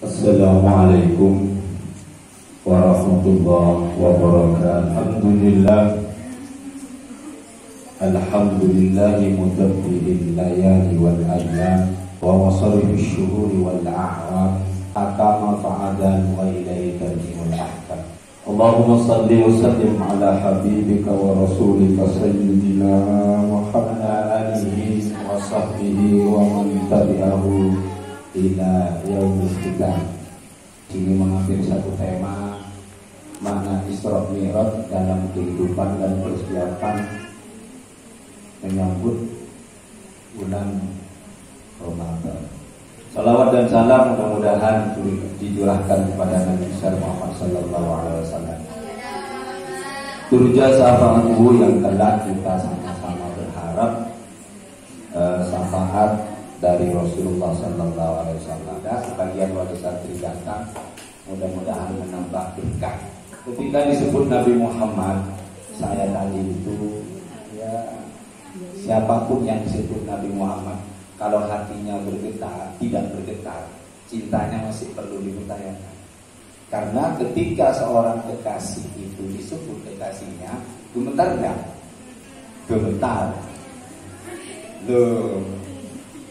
Assalamualaikum warahmatullahi wabarakatuh. Alhamdulillahi mudabbiril layali wal ayyam wa wasarifis syuhuri wal a'wam hakama fa'adan wa ilaihi tarji'ul ahkam. Allahumma salli wa sallim ala habibika wa rasulika sayyidina Muhammad alihi wa sahbihi wa man tabi'ahu ila yaumil qiyamah. Ini mengambil satu tema makna Isra Mi'raj dalam kehidupan dan persiapan menyambut bulan Ramadan. Salawat dan salam mudah-mudahan dicurahkan kepada Nabi Muhammad sallallahu alaihi wasallam. Turja syafaatku yang telah kita sama-sama berharap syafaat dari Rasulullah sallallahu alaihi wasallam. Sebagian wali santri datang, mudah-mudahan menambah berkah. Ketika disebut Nabi Muhammad, saya tadi itu ya siapapun yang disebut Nabi Muhammad, kalau hatinya bergetar, tidak bergetar, cintanya masih perlu dipertanyakan. Karena ketika seorang kekasih itu disebut kekasihnya, gemetar enggak? Gemetar. Loh,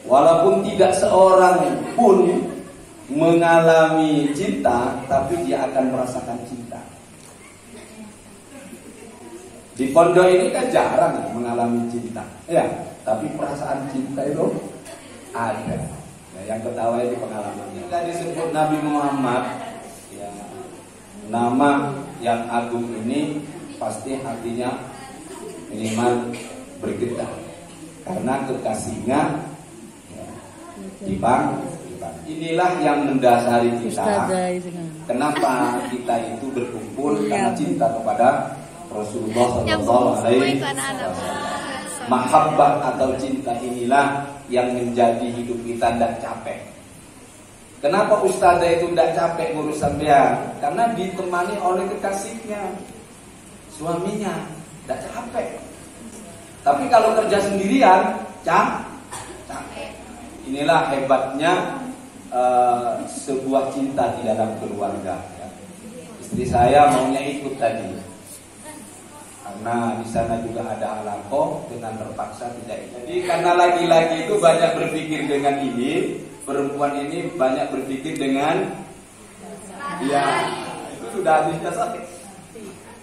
walaupun tidak seorang pun mengalami cinta, tapi dia akan merasakan cinta. Di pondok ini kan jarang mengalami cinta, ya. Tapi perasaan cinta itu ada. Ya, yang ketawa itu pengalamannya. Kita disebut Nabi Muhammad, ya, nama yang agung ini pasti artinya minimal bergetar, karena kekasihnya ya, dibang. Inilah yang mendasari kita. Kenapa kita itu berkumpul karena cinta kepada Rasulullah sallallahu alaihi wasallam. Mahabbah atau cinta inilah yang menjadi hidup kita tidak capek. Kenapa ustazah itu tidak capek ngurus sampean? Karena ditemani oleh kekasihnya, suaminya, tidak capek. Tapi kalau kerja sendirian, capek. Inilah hebatnya sebuah cinta di dalam keluarga. Ya. Istri saya maunya ikut tadi, karena di sana juga ada halaqah, dengan terpaksa tidak. Jadi karena laki-laki itu banyak berpikir dengan ini, perempuan ini banyak berpikir dengan ya, itu sudah hadisnya sakit.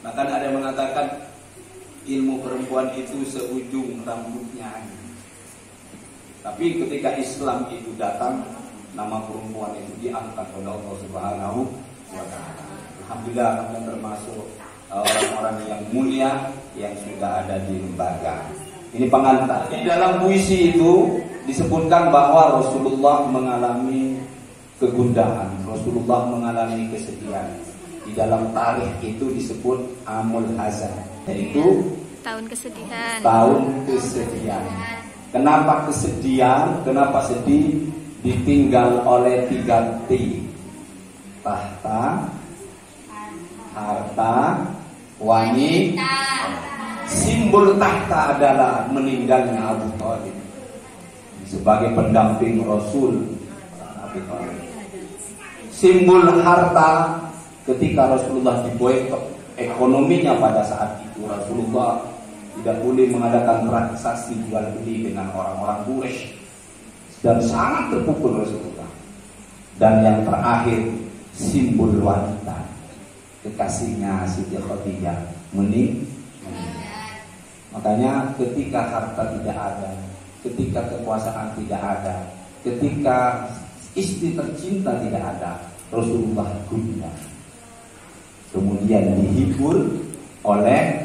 Bahkan ada yang mengatakan ilmu perempuan itu seujung rambutnya. Tapi ketika Islam itu datang, nama perempuan itu diangkat oleh Allah Subhanahu wa taala. Alhamdulillah, kalian termasuk orang-orang yang mulia yang sudah ada di lembaga. Ini pengantar. Di dalam puisi itu disebutkan bahwa Rasulullah mengalami kegundahan, Rasulullah mengalami kesedihan. Di dalam tarikh itu disebut Amul Hazan, yaitu tahun kesedihan. Tahun kesedihan. Kenapa kesedihan? Kenapa sedih? Ditinggal oleh 3 T. Tahta, harta, wanita. Simbol tahta adalah meninggalnya Abu Thalib sebagai pendamping Rasul. Abu Thalib. Simbol harta ketika Rasulullah diboykot ekonominya pada saat itu, Rasulullah tidak boleh mengadakan transaksi jual beli dengan orang-orang Quraisy dan sangat terpukul Rasulullah. Dan yang terakhir, simbol wanita, kekasihnya Siti Khadijah meninggal. Makanya ketika harta tidak ada, ketika kekuasaan tidak ada, ketika istri tercinta tidak ada, Rasulullah gundah. Kemudian dihibur oleh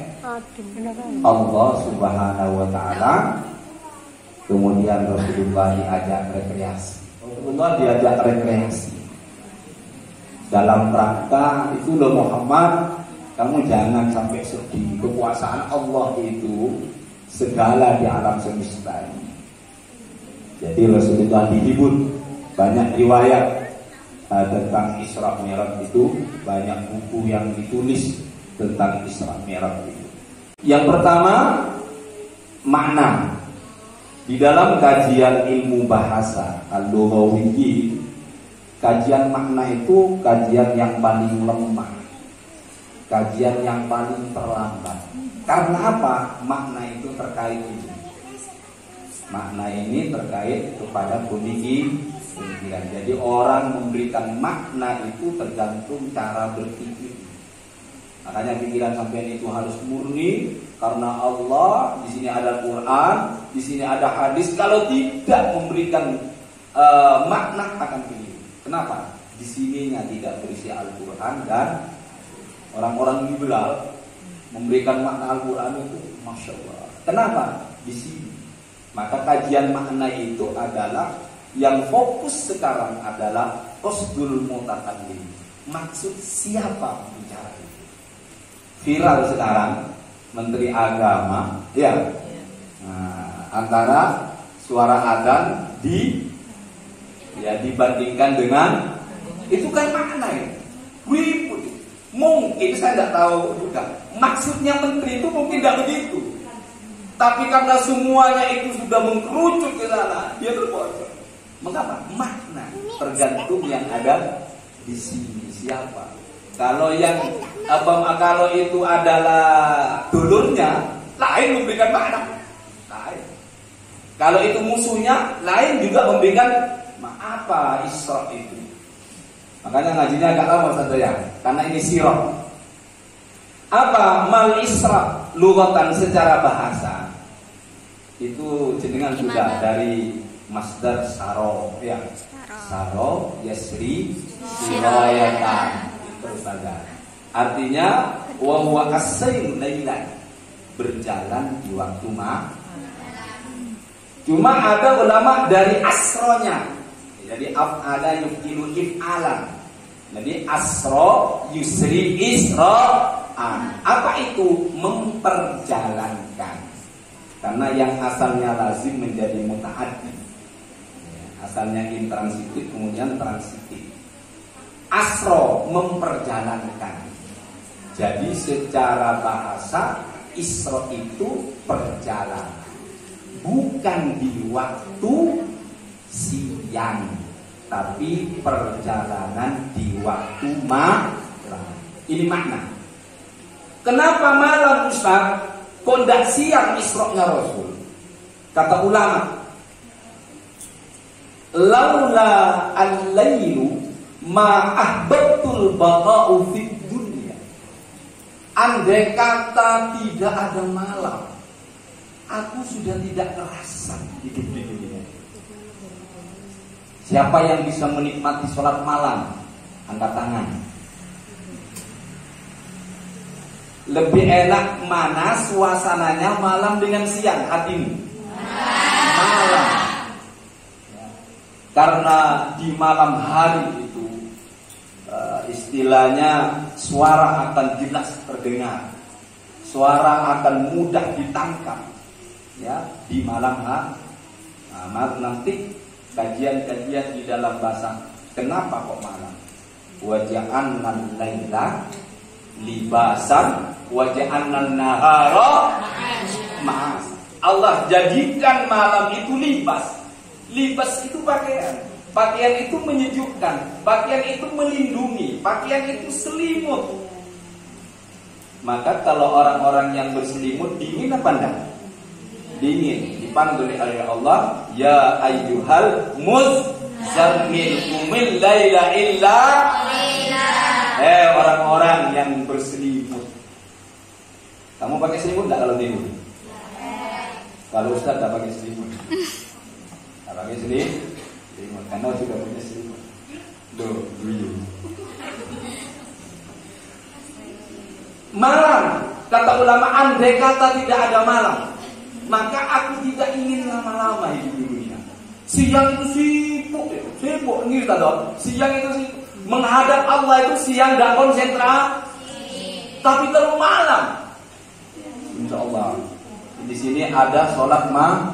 Allah Subhanahu wa taala. Kemudian Rasulullah diajak rekreasi. Rasulullah diajak rekreasi dalam rangka itu, loh Muhammad, kamu jangan sampai sedih. Kekuasaan Allah itu segala di alam semesta ini. Jadi Rasulullah dihibur. Banyak riwayat tentang Isra Mi'raj itu, banyak buku yang ditulis tentang Isra Mi'raj itu. Yang pertama, makna. Di dalam kajian ilmu bahasa al-lughawiyyi Kajian makna itu kajian yang paling lemah, kajian yang paling terlambat. Karena apa? Makna itu terkait itu. Makna ini terkait kepada pemikiran. Jadi orang memberikan makna itu tergantung cara berpikir. Makanya pikiran sampean itu harus murni karena Allah. Di sini ada Quran, di sini ada hadis. Kalau tidak memberikan makna akan keliru. Kenapa? Di sininya tidak berisi Al-Quran dan orang-orang liberal memberikan makna Al-Quran itu, masya Allah. Kenapa? Di sini. Maka kajian makna itu adalah yang fokus sekarang adalah qasdul mutakallim. Maksud siapa bicara itu? Viral sekarang Menteri Agama, ya. Nah, antara suara adzan dibandingkan dengan itu kan makna ya. Mungkin saya tidak tahu juga. Maksudnya menteri itu mungkin tidak begitu. Tapi karena semuanya itu sudah mengkerucut ke sana, dia terbocor. Mengapa? Makna tergantung yang ada di sini siapa. Kalau kalau itu adalah dulurnya, lain memberikan makna. Lain. Kalau itu musuhnya, lain juga memberikan apa Isra itu. Makanya ngajinya agak lama saja ya, karena ini sirah. Apa mal Isra lughatan secara bahasa? Itu jenengan sudah dari masdar saro ya. Saro yasri sirayatan. Itu saja. Artinya wa huwa as-sayru lailan, berjalan di waktu malam. Cuma ada ulama dari asronya. Jadi af'ala yufilu if'alan. Jadi asro yusri isra'an. Apa itu? Memperjalankan. Karena yang asalnya lazim menjadi muta'addi. Asalnya intransitif kemudian transitif. Asro memperjalankan. Jadi secara bahasa isra itu perjalanan. Bukan di waktu siang, tapi perjalanan di waktu malam. Ini makna. Kenapa malam Ustaz? Kok tidak siang Isra-nya Rasul? Kata ulama, laula al-lailu ma ahbabtul baqa'u fid dunya. Andai kata tidak ada malam, aku sudah tidak terasa hidup di dunia. Siapa yang bisa menikmati sholat malam? Angkat tangan. Lebih enak mana suasananya malam dengan siang hatimu? Malam. Karena di malam hari itu istilahnya suara akan jelas terdengar. Suara akan mudah ditangkap. Ya, di malam hari. Nah, nanti kajian-kajian di dalam bahasa. Kenapa kok malam? Waja'annal laila libasan waja'annal nahara ma'as. Allah jadikan malam itu libas. Libas itu pakaian. Pakaian itu menyejukkan. Pakaian itu melindungi. Pakaian itu selimut. Maka kalau orang-orang yang berselimut dingin apa enggak? Dingin. Dipanggil oleh Allah, ya ayyuhal muzammil qumil laila illa orang-orang yang berselimut. Kamu pakai selimut enggak kalau tidur? Kalau Ustaz enggak pakai selimut. Enggak pakai selimut karena sudah punya selimut. Dulu. Malam, kata ulama, andai kata tidak ada malam, maka aku tidak ingin lama-lama hidup di dunia. Siang itu sibuk ini tahu. Siang itu sibuk. Menghadap Allah itu siang dan konsentrasi. Tapi terlalu malam. Insya Allah di sini ada sholat malam.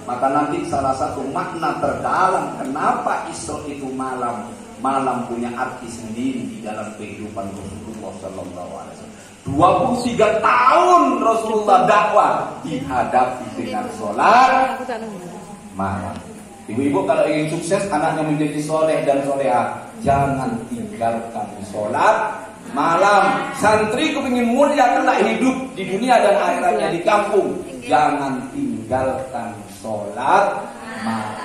Maka nanti salah satu makna terdalam kenapa Isra itu malam. Malam punya arti sendiri di dalam kehidupan Rasulullah Sallallahu Alaihi Wasallam. 23 tahun Rasulullah dakwah dihadapi dengan sholat malam. Ibu-ibu kalau ingin sukses anaknya menjadi soleh dan soleha, jangan tinggalkan sholat malam. Santri kepingin mulia kelak hidup di dunia dan akhiratnya di kampung, jangan tinggalkan sholat malam.